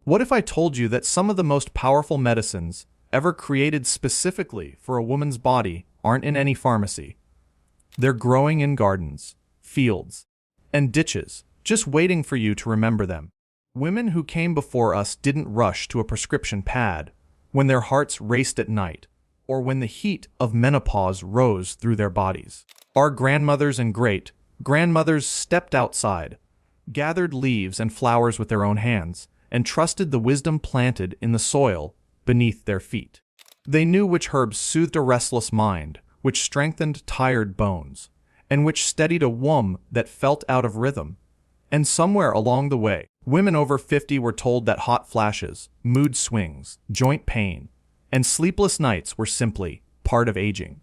What if I told you that some of the most powerful medicines ever created specifically for a woman's body aren't in any pharmacy? They're growing in gardens, fields, and ditches, just waiting for you to remember them. Women who came before us didn't rush to a prescription pad when their hearts raced at night, or when the heat of menopause rose through their bodies. Our grandmothers and great-grandmothers stepped outside, gathered leaves and flowers with their own hands, and trusted the wisdom planted in the soil beneath their feet. They knew which herbs soothed a restless mind, which strengthened tired bones, and which steadied a womb that felt out of rhythm. And somewhere along the way, women over 50 were told that hot flashes, mood swings, joint pain, and sleepless nights were simply part of aging,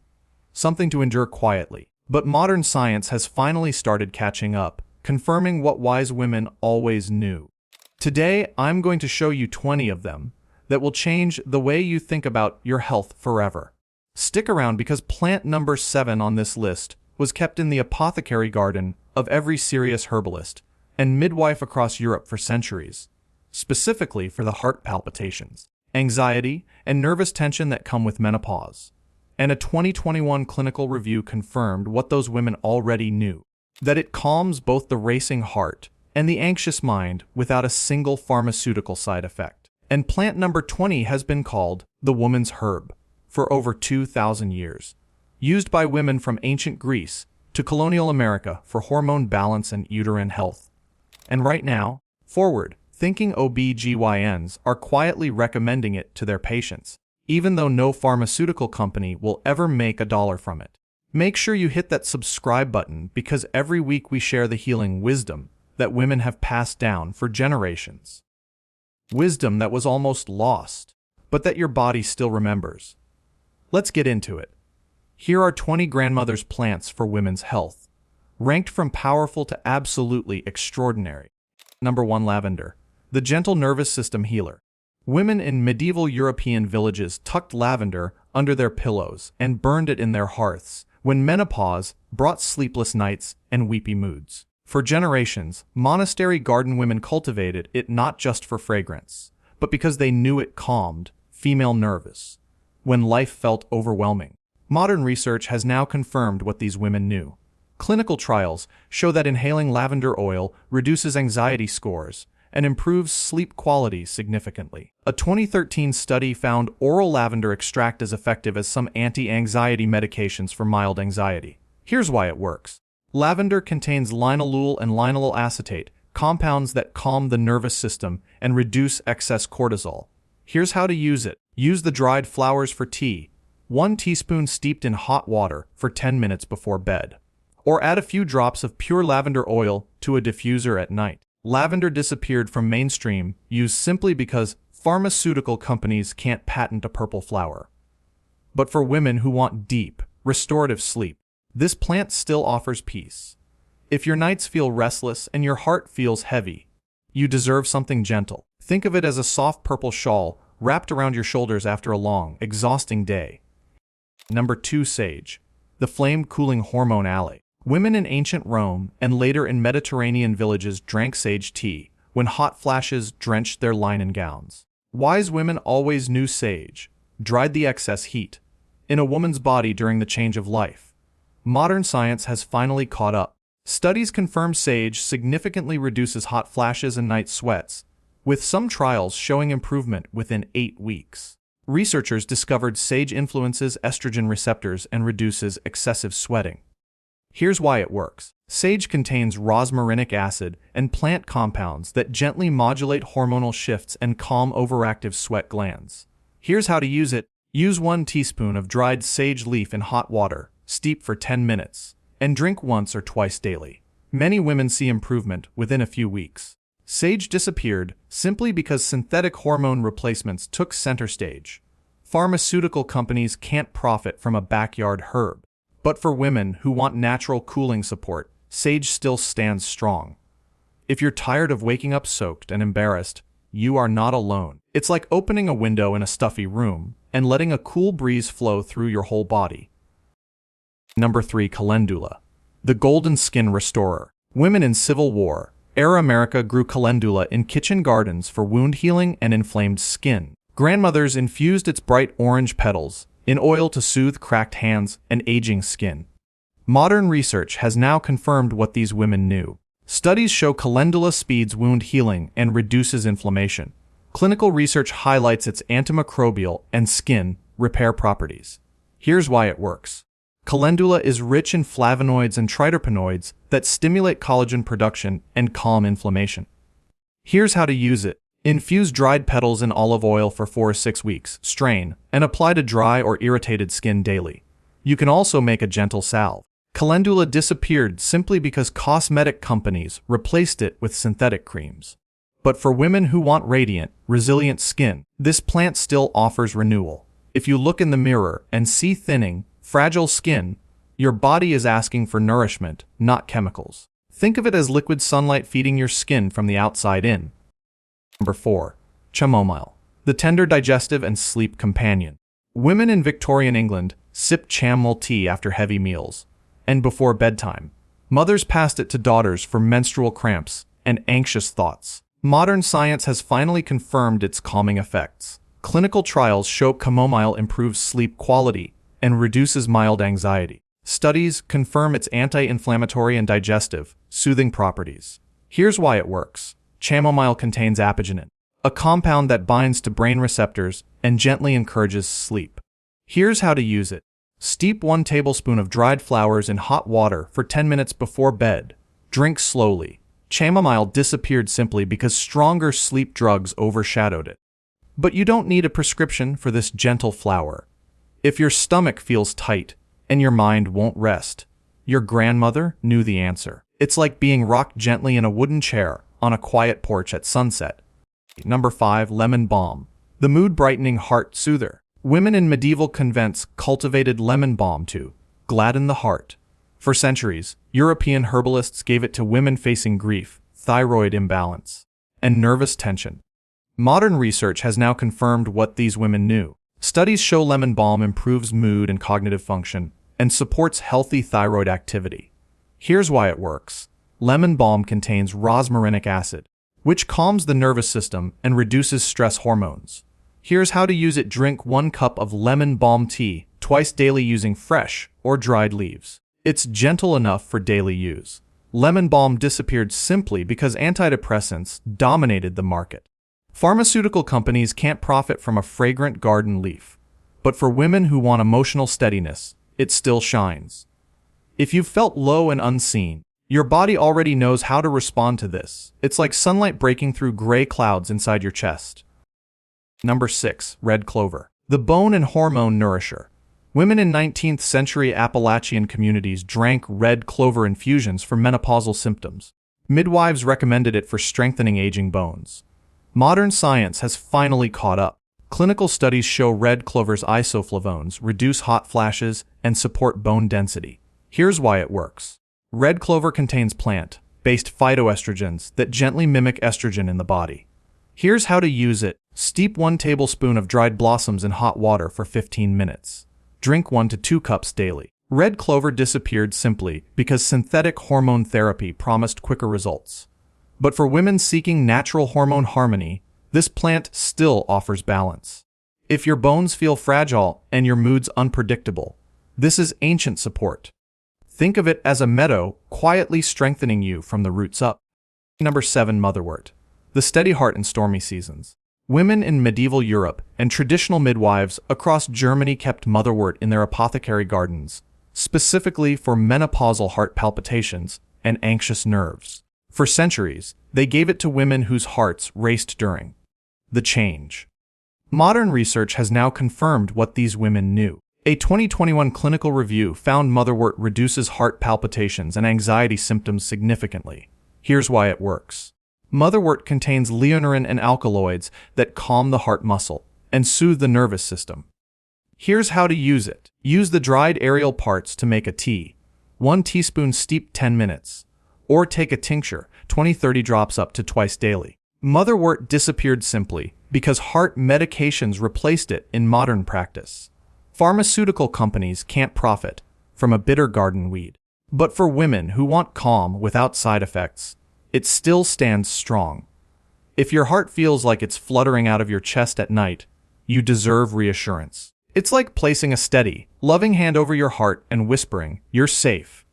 something to endure quietly. But modern science has finally started catching up, confirming what wise women always knew. Today, I'm going to show you 20 of them that will change the way you think about your health forever. Stick around because plant number 7 on this list was kept in the apothecary garden of every serious herbalist and midwife across Europe for centuries, specifically for the heart palpitations, anxiety, and nervous tension that come with menopause. And a 2021 clinical review confirmed what those women already knew, that it calms both the racing heart and the anxious mind without a single pharmaceutical side effect. And plant number 20 has been called the woman's herb for over 2,000 years, used by women from ancient Greece to colonial America for hormone balance and uterine health. And right now, forward-thinking OB/GYNs are quietly recommending it to their patients, even though no pharmaceutical company will ever make a dollar from it. Make sure you hit that subscribe button because every week we share the healing wisdom that women have passed down for generations. Wisdom that was almost lost, but that your body still remembers. Let's get into it. Here are 20 grandmother's plants for women's health, ranked from powerful to absolutely extraordinary. Number 1. Lavender, the gentle nervous system healer. Women in medieval European villages tucked lavender under their pillows and burned it in their hearths when menopause brought sleepless nights and weepy moods. For generations, monastery garden women cultivated it not just for fragrance, but because they knew it calmed female nerves when life felt overwhelming. Modern research has now confirmed what these women knew. Clinical trials show that inhaling lavender oil reduces anxiety scores and improves sleep quality significantly. A 2013 study found oral lavender extract as effective as some anti-anxiety medications for mild anxiety. Here's why it works. Lavender contains linalool and linyl acetate, compounds that calm the nervous system and reduce excess cortisol. Here's how to use it. Use the dried flowers for tea, 1 teaspoon steeped in hot water for 10 minutes before bed. Or add a few drops of pure lavender oil to a diffuser at night. Lavender disappeared from mainstream use simply because pharmaceutical companies can't patent a purple flower. But for women who want deep, restorative sleep, this plant still offers peace. If your nights feel restless and your heart feels heavy, you deserve something gentle. Think of it as a soft purple shawl wrapped around your shoulders after a long, exhausting day. Number 2. Sage, the flame-cooling hormone ally. Women in ancient Rome and later in Mediterranean villages drank sage tea when hot flashes drenched their linen gowns. Wise women always knew sage dried the excess heat in a woman's body during the change of life. Modern science has finally caught up. Studies confirm sage significantly reduces hot flashes and night sweats, with some trials showing improvement within 8 weeks. Researchers discovered sage influences estrogen receptors and reduces excessive sweating. Here's why it works. Sage contains rosmarinic acid and plant compounds that gently modulate hormonal shifts and calm overactive sweat glands. Here's how to use it. Use 1 teaspoon of dried sage leaf in hot water, steep for 10 minutes, and drink once or twice daily. Many women see improvement within a few weeks. Sage disappeared simply because synthetic hormone replacements took center stage. Pharmaceutical companies can't profit from a backyard herb. But for women who want natural cooling support, sage still stands strong. If you're tired of waking up soaked and embarrassed, you are not alone. It's like opening a window in a stuffy room and letting a cool breeze flow through your whole body. Number 3. Calendula, the golden skin restorer. Women in Civil War Era America grew calendula in kitchen gardens for wound healing and inflamed skin. Grandmothers infused its bright orange petals in oil to soothe cracked hands and aging skin. Modern research has now confirmed what these women knew. Studies show calendula speeds wound healing and reduces inflammation. Clinical research highlights its antimicrobial and skin repair properties. Here's why it works. Calendula is rich in flavonoids and triterpenoids that stimulate collagen production and calm inflammation. Here's how to use it. Infuse dried petals in olive oil for 4 to 6 weeks, strain, and apply to dry or irritated skin daily. You can also make a gentle salve. Calendula disappeared simply because cosmetic companies replaced it with synthetic creams. But for women who want radiant, resilient skin, this plant still offers renewal. If you look in the mirror and see thinning, fragile skin, your body is asking for nourishment, not chemicals. Think of it as liquid sunlight feeding your skin from the outside in. Number 4. Chamomile, the tender digestive and sleep companion. Women in Victorian England sipped chamomile tea after heavy meals and before bedtime. Mothers passed it to daughters for menstrual cramps and anxious thoughts. Modern science has finally confirmed its calming effects. Clinical trials show chamomile improves sleep quality and reduces mild anxiety. Studies confirm its anti-inflammatory and digestive, soothing properties. Here's why it works. Chamomile contains apigenin, a compound that binds to brain receptors and gently encourages sleep. Here's how to use it. Steep 1 tablespoon of dried flowers in hot water for 10 minutes before bed. Drink slowly. Chamomile disappeared simply because stronger sleep drugs overshadowed it. But you don't need a prescription for this gentle flower. If your stomach feels tight and your mind won't rest, your grandmother knew the answer. It's like being rocked gently in a wooden chair on a quiet porch at sunset. Number 5. Lemon Balm, the mood-brightening heart soother. Women in medieval convents cultivated lemon balm to gladden the heart. For centuries, European herbalists gave it to women facing grief, thyroid imbalance, and nervous tension. Modern research has now confirmed what these women knew. Studies show lemon balm improves mood and cognitive function and supports healthy thyroid activity. Here's why it works. Lemon balm contains rosmarinic acid, which calms the nervous system and reduces stress hormones. Here's how to use it. Drink 1 cup of lemon balm tea twice daily using fresh or dried leaves. It's gentle enough for daily use. Lemon balm disappeared simply because antidepressants dominated the market. Pharmaceutical companies can't profit from a fragrant garden leaf. But for women who want emotional steadiness, it still shines. If you've felt low and unseen, your body already knows how to respond to this. It's like sunlight breaking through gray clouds inside your chest. Number 6. Red Clover, the bone and hormone nourisher. Women in 19th century Appalachian communities drank red clover infusions for menopausal symptoms. Midwives recommended it for strengthening aging bones. Modern science has finally caught up. Clinical studies show red clover's isoflavones reduce hot flashes and support bone density. Here's why it works. Red clover contains plant-based phytoestrogens that gently mimic estrogen in the body. Here's how to use it. Steep 1 tablespoon of dried blossoms in hot water for 15 minutes. Drink 1 to 2 cups daily. Red clover disappeared simply because synthetic hormone therapy promised quicker results. But for women seeking natural hormone harmony, this plant still offers balance. If your bones feel fragile and your mood's unpredictable, this is ancient support. Think of it as a meadow quietly strengthening you from the roots up. Number 7. Motherwort, the steady heart in stormy seasons. Women in medieval Europe and traditional midwives across Germany kept motherwort in their apothecary gardens, specifically for menopausal heart palpitations and anxious nerves. For centuries, they gave it to women whose hearts raced during the change. Modern research has now confirmed what these women knew. A 2021 clinical review found motherwort reduces heart palpitations and anxiety symptoms significantly. Here's why it works. Motherwort contains leonine and alkaloids that calm the heart muscle and soothe the nervous system. Here's how to use it. Use the dried aerial parts to make a tea. 1 teaspoon steep 10 minutes. Or take a tincture, 20-30 drops up to twice daily. Motherwort disappeared simply because heart medications replaced it in modern practice. Pharmaceutical companies can't profit from a bitter garden weed. But for women who want calm without side effects, it still stands strong. If your heart feels like it's fluttering out of your chest at night, you deserve reassurance. It's like placing a steady, loving hand over your heart and whispering, "You're safe."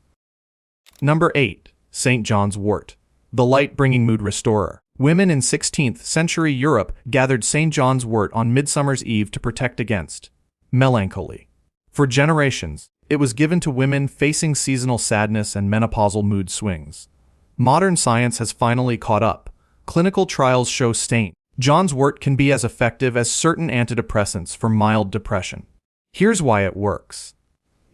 Number 8. St. John's Wort, the light-bringing mood restorer. Women in 16th century Europe gathered St. John's Wort on Midsummer's Eve to protect against melancholy. For generations, it was given to women facing seasonal sadness and menopausal mood swings. Modern science has finally caught up. Clinical trials show St. John's Wort can be as effective as certain antidepressants for mild depression. Here's why it works.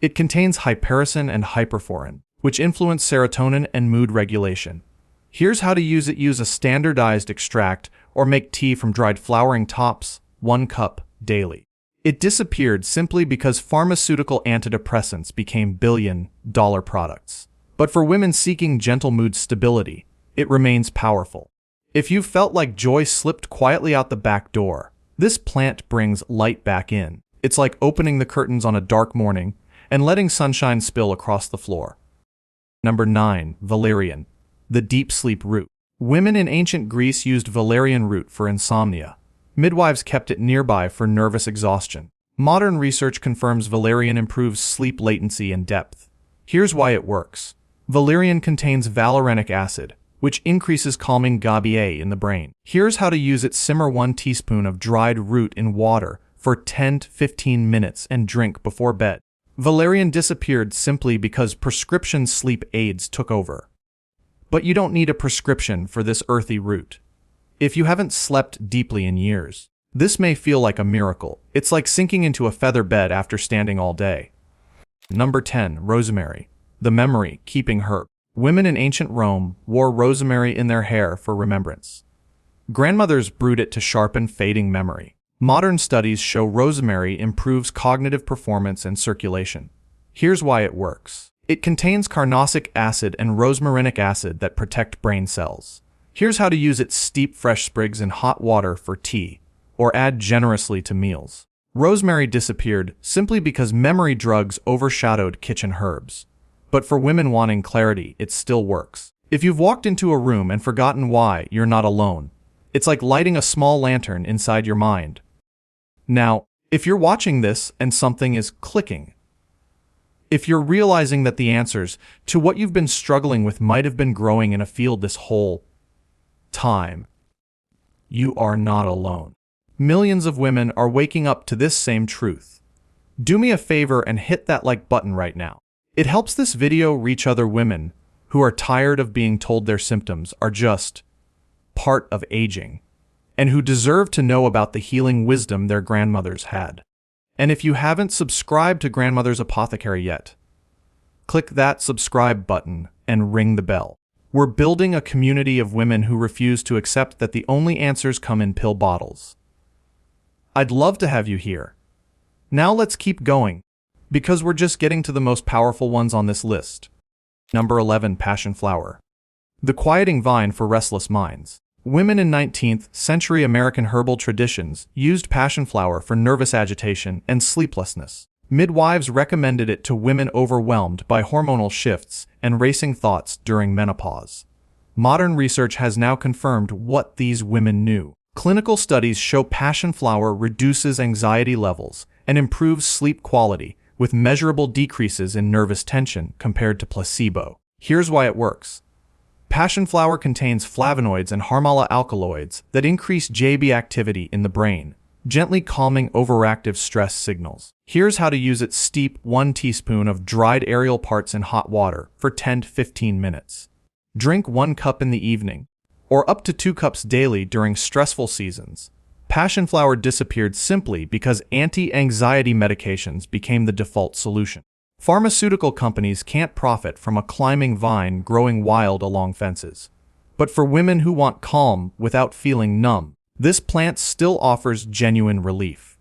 It contains hypericin and hyperforin, which influence serotonin and mood regulation. Here's how to use it. Use a standardized extract or make tea from dried flowering tops, 1 cup daily. It disappeared simply because pharmaceutical antidepressants became billion-dollar products. But for women seeking gentle mood stability, it remains powerful. If you felt like joy slipped quietly out the back door, this plant brings light back in. It's like opening the curtains on a dark morning and letting sunshine spill across the floor. Number 9. Valerian, the deep sleep root. Women in ancient Greece used valerian root for insomnia. Midwives kept it nearby for nervous exhaustion. Modern research confirms valerian improves sleep latency and depth. Here's why it works. Valerian contains valerianic acid, which increases calming GABA in the brain. Here's how to use it. Simmer 1 teaspoon of dried root in water for 10 to 15 minutes and drink before bed. Valerian disappeared simply because prescription sleep aids took over. But you don't need a prescription for this earthy root. If you haven't slept deeply in years, this may feel like a miracle. It's like sinking into a feather bed after standing all day. Number 10. Rosemary, the memory-keeping herb. Women in ancient Rome wore rosemary in their hair for remembrance. Grandmothers brewed it to sharpen fading memory. Modern studies show rosemary improves cognitive performance and circulation. Here's why it works. It contains carnosic acid and rosmarinic acid that protect brain cells. Here's how to use it. Steep fresh sprigs in hot water for tea, or add generously to meals. Rosemary disappeared simply because memory drugs overshadowed kitchen herbs. But for women wanting clarity, it still works. If you've walked into a room and forgotten why, you're not alone. It's like lighting a small lantern inside your mind. Now, if you're watching this and something is clicking, if you're realizing that the answers to what you've been struggling with might have been growing in a field this whole time, you are not alone. Millions of women are waking up to this same truth. Do me a favor and hit that like button right now. It helps this video reach other women who are tired of being told their symptoms are just part of aging, and who deserve to know about the healing wisdom their grandmothers had. And if you haven't subscribed to Grandmother's Apothecary yet, click that subscribe button and ring the bell. We're building a community of women who refuse to accept that the only answers come in pill bottles. I'd love to have you here. Now let's keep going, because we're just getting to the most powerful ones on this list. Number 11. Passionflower, the quieting vine for restless minds. Women in 19th century American herbal traditions used passionflower for nervous agitation and sleeplessness. Midwives recommended it to women overwhelmed by hormonal shifts and racing thoughts during menopause. Modern research has now confirmed what these women knew. Clinical studies show passionflower reduces anxiety levels and improves sleep quality with measurable decreases in nervous tension compared to placebo. Here's why it works. Passionflower contains flavonoids and hormonal alkaloids that increase JB activity in the brain, gently calming overactive stress signals. Here's how to use it. Steep 1 teaspoon of dried aerial parts in hot water for 10 to 15 minutes. Drink 1 cup in the evening, or up to 2 cups daily during stressful seasons. Passionflower disappeared simply because anti-anxiety medications became the default solution. Pharmaceutical companies can't profit from a climbing vine growing wild along fences. But for women who want calm without feeling numb, this plant still offers genuine relief.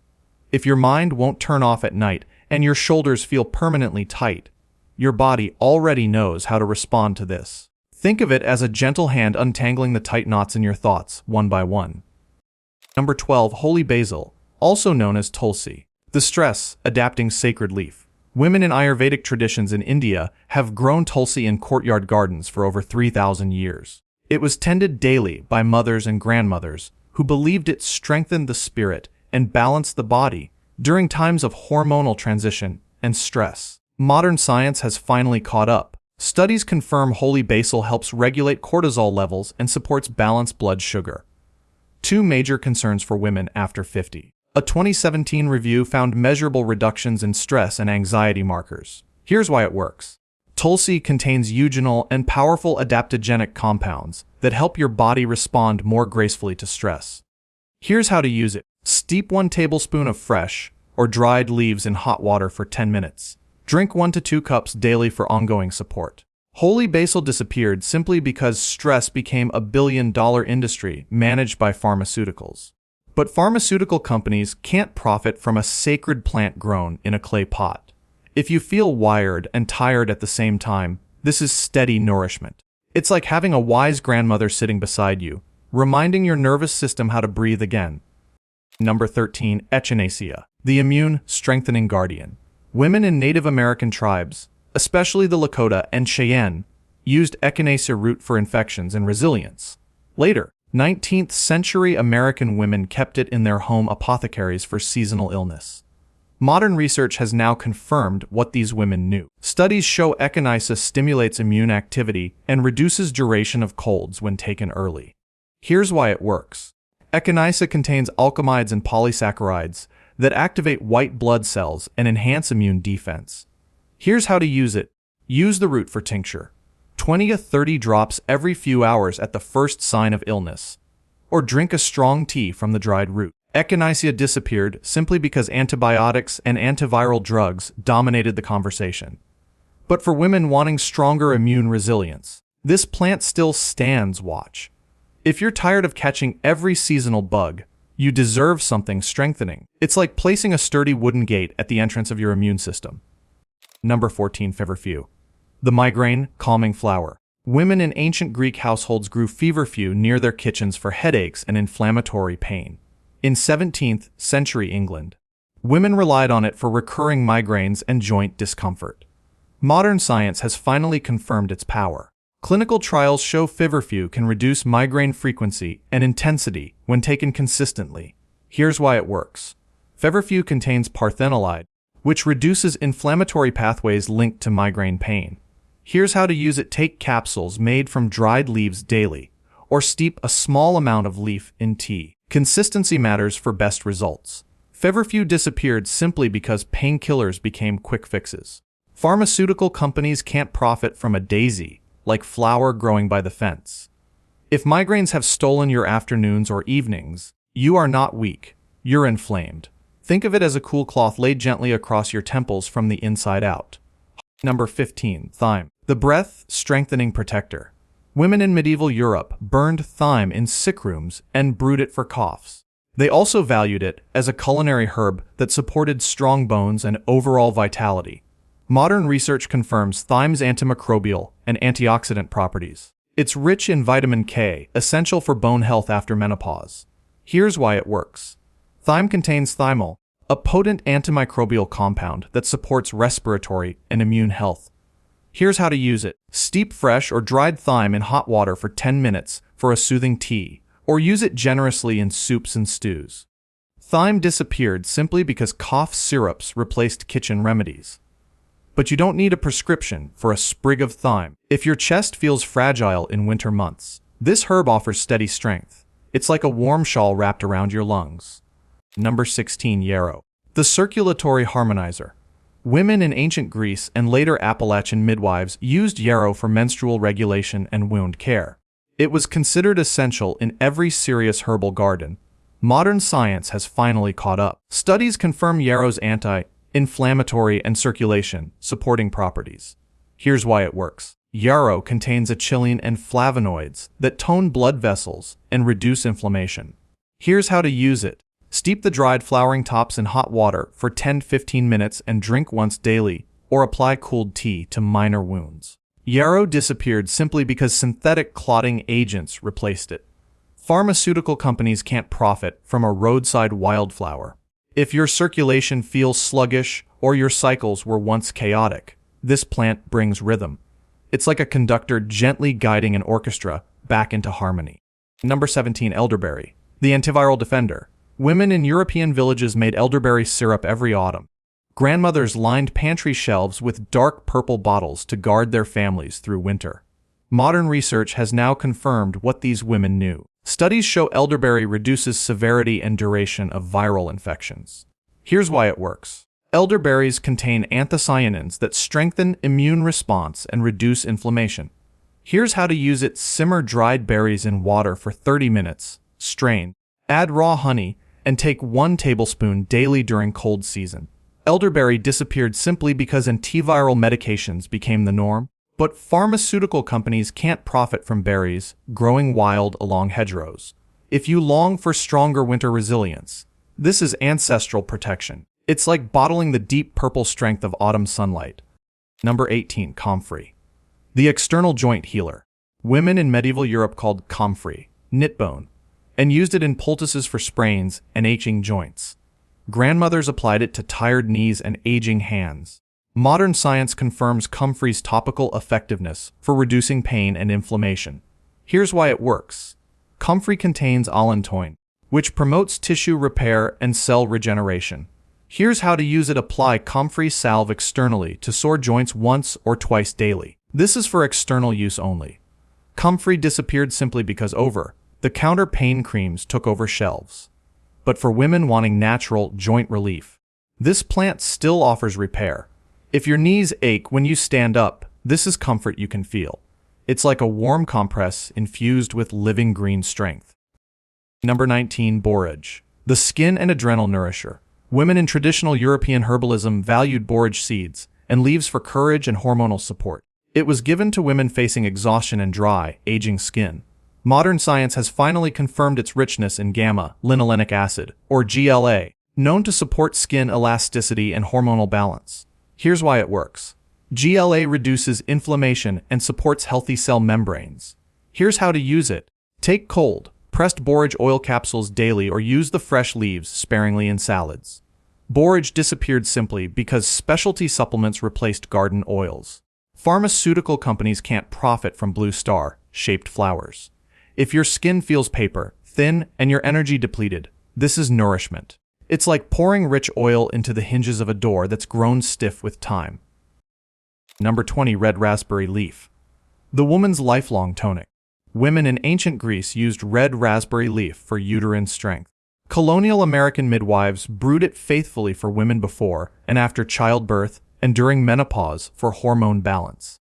If your mind won't turn off at night and your shoulders feel permanently tight, your body already knows how to respond to this. Think of it as a gentle hand untangling the tight knots in your thoughts, one by one. Number 12. Holy Basil, also known as Tulsi, the stress-adapting sacred leaf. Women in Ayurvedic traditions in India have grown Tulsi in courtyard gardens for over 3,000 years. It was tended daily by mothers and grandmothers who believed it strengthened the spirit and balanced the body during times of hormonal transition and stress. Modern science has finally caught up. Studies confirm Holy Basil helps regulate cortisol levels and supports balanced blood sugar. Two major concerns for women after 50. A 2017 review found measurable reductions in stress and anxiety markers. Here's why it works. Tulsi contains eugenol and powerful adaptogenic compounds that help your body respond more gracefully to stress. Here's how to use it. Steep 1 tablespoon of fresh or dried leaves in hot water for 10 minutes. Drink 1 to 2 cups daily for ongoing support. Holy Basil disappeared simply because stress became a billion-dollar industry managed by pharmaceuticals. But pharmaceutical companies can't profit from a sacred plant grown in a clay pot. If you feel wired and tired at the same time, this is steady nourishment. It's like having a wise grandmother sitting beside you, reminding your nervous system how to breathe again. Number 13. Echinacea, the immune-strengthening guardian. Women in Native American tribes, especially the Lakota and Cheyenne, used Echinacea root for infections and resilience. Later, 19th century American women kept it in their home apothecaries for seasonal illness. Modern research has now confirmed what these women knew. Studies show Echinacea stimulates immune activity and reduces duration of colds when taken early. Here's why it works. Echinacea contains alkamides and polysaccharides that activate white blood cells and enhance immune defense. Here's how to use it. Use the root for tincture. 20 to 30 drops every few hours at the first sign of illness. Or drink a strong tea from the dried root. Echinacea disappeared simply because antibiotics and antiviral drugs dominated the conversation. But for women wanting stronger immune resilience, this plant still stands watch. If you're tired of catching every seasonal bug, you deserve something strengthening. It's like placing a sturdy wooden gate at the entrance of your immune system. Number 14. Feverfew, the migraine calming flower. Women in ancient Greek households grew feverfew near their kitchens for headaches and inflammatory pain. In 17th century England, women relied on it for recurring migraines and joint discomfort. Modern science has finally confirmed its power. Clinical trials show Feverfew can reduce migraine frequency and intensity when taken consistently. Here's why it works. Feverfew contains parthenolide, which reduces inflammatory pathways linked to migraine pain. Here's how to use it. Take capsules made from dried leaves daily, or steep a small amount of leaf in tea. Consistency matters for best results. Feverfew disappeared simply because painkillers became quick fixes. Pharmaceutical companies can't profit from a daisy, like flower growing by the fence. If migraines have stolen your afternoons or evenings, you are not weak, you're inflamed. Think of it as a cool cloth laid gently across your temples from the inside out. Number 15. Thyme, the breath-strengthening protector. Women in medieval Europe burned thyme in sick rooms and brewed it for coughs. They also valued it as a culinary herb that supported strong bones and overall vitality. Modern research confirms thyme's antimicrobial and antioxidant properties. It's rich in vitamin K, essential for bone health after menopause. Here's why it works. Thyme contains thymol, a potent antimicrobial compound that supports respiratory and immune health. Here's how to use it. Steep fresh or dried thyme in hot water for 10 minutes for a soothing tea, or use it generously in soups and stews. Thyme disappeared simply because cough syrups replaced kitchen remedies. But you don't need a prescription for a sprig of thyme. If your chest feels fragile in winter months, this herb offers steady strength. It's like a warm shawl wrapped around your lungs. Number 16. Yarrow, the circulatory harmonizer. Women in ancient Greece and later Appalachian midwives used yarrow for menstrual regulation and wound care. It was considered essential in every serious herbal garden. Modern science has finally caught up. Studies confirm yarrow's anti-inflammatory and circulation supporting properties. Here's why it works. Yarrow contains achillin and flavonoids that tone blood vessels and reduce inflammation. Here's how to use it. Steep the dried flowering tops in hot water for 10-15 minutes and drink once daily, or apply cooled tea to minor wounds. Yarrow disappeared simply because synthetic clotting agents replaced it. Pharmaceutical companies can't profit from a roadside wildflower. If your circulation feels sluggish or your cycles were once chaotic, this plant brings rhythm. It's like a conductor gently guiding an orchestra back into harmony. Number 17. Elderberry, the antiviral defender. Women in European villages made elderberry syrup every autumn. Grandmothers lined pantry shelves with dark purple bottles to guard their families through winter. Modern research has now confirmed what these women knew. Studies show elderberry reduces severity and duration of viral infections. Here's why it works. Elderberries contain anthocyanins that strengthen immune response and reduce inflammation. Here's how to use it. Simmer dried berries in water for 30 minutes, strain, add raw honey, and take 1 tablespoon daily during cold season. Elderberry disappeared simply because antiviral medications became the norm, but pharmaceutical companies can't profit from berries growing wild along hedgerows. If you long for stronger winter resilience, this is ancestral protection. It's like bottling the deep purple strength of autumn sunlight. Number 18. Comfrey, the external joint healer. Women in medieval Europe called comfrey knit bone and used it in poultices for sprains and aching joints. Grandmothers applied it to tired knees and aging hands. Modern science confirms comfrey's topical effectiveness for reducing pain and inflammation. Here's why it works. Comfrey contains allantoin, which promotes tissue repair and cell regeneration. Here's how to use it. Apply comfrey salve externally to sore joints once or twice daily. This is for external use only. Comfrey disappeared simply because over-the-counter pain creams took over shelves. But for women wanting natural joint relief, this plant still offers repair. If your knees ache when you stand up, this is comfort you can feel. It's like a warm compress infused with living green strength. Number 19. Borage, the skin and adrenal nourisher. Women in traditional European herbalism valued borage seeds and leaves for courage and hormonal support. It was given to women facing exhaustion and dry, aging skin. Modern science has finally confirmed its richness in gamma-linolenic acid, or GLA, known to support skin elasticity and hormonal balance. Here's why it works. GLA reduces inflammation and supports healthy cell membranes. Here's how to use it. Take cold, pressed borage oil capsules daily or use the fresh leaves sparingly in salads. Borage disappeared simply because specialty supplements replaced garden oils. Pharmaceutical companies can't profit from blue star-shaped flowers. If your skin feels paper, thin, and your energy depleted, this is nourishment. It's like pouring rich oil into the hinges of a door that's grown stiff with time. Number 20. Red raspberry leaf, the woman's lifelong tonic. Women in ancient Greece used red raspberry leaf for uterine strength. Colonial American midwives brewed it faithfully for women before and after childbirth and during menopause for hormone balance.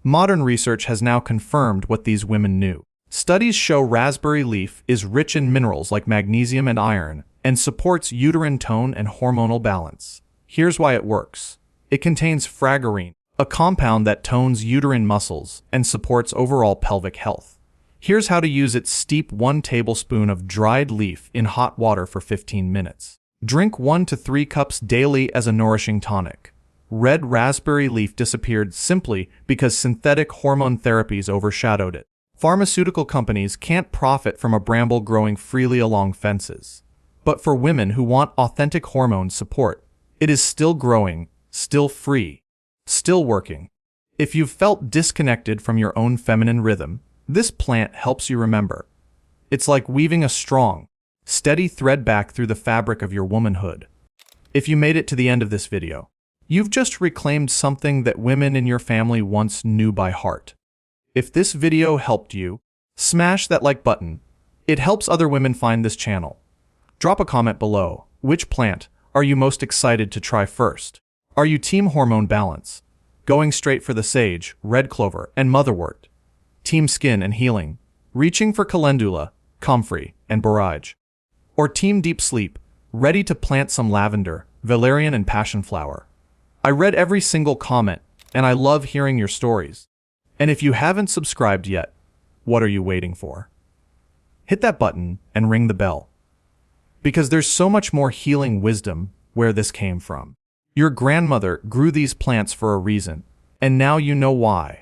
Modern research has now confirmed what these women knew. Studies show raspberry leaf is rich in minerals like magnesium and iron and supports uterine tone and hormonal balance. Here's why it works. It contains fragarine, a compound that tones uterine muscles and supports overall pelvic health. Here's how to use it. Steep 1 tablespoon of dried leaf in hot water for 15 minutes. Drink 1 to 3 cups daily as a nourishing tonic. Red raspberry leaf disappeared simply because synthetic hormone therapies overshadowed it. Pharmaceutical companies can't profit from a bramble growing freely along fences. But for women who want authentic hormone support, it is still growing, still free, still working. If you've felt disconnected from your own feminine rhythm, this plant helps you remember. It's like weaving a strong, steady thread back through the fabric of your womanhood. If you made it to the end of this video, you've just reclaimed something that women in your family once knew by heart. If this video helped you, smash that like button. It helps other women find this channel. Drop a comment below. Which plant are you most excited to try first? Are you team hormone balance, going straight for the sage, red clover, and motherwort? Team skin and healing, reaching for calendula, comfrey, and borage? Or team deep sleep, ready to plant some lavender, valerian, and passionflower? I read every single comment, and I love hearing your stories. And if you haven't subscribed yet, what are you waiting for? Hit that button and ring the bell. Because there's so much more healing wisdom where this came from. Your grandmother grew these plants for a reason, and now you know why.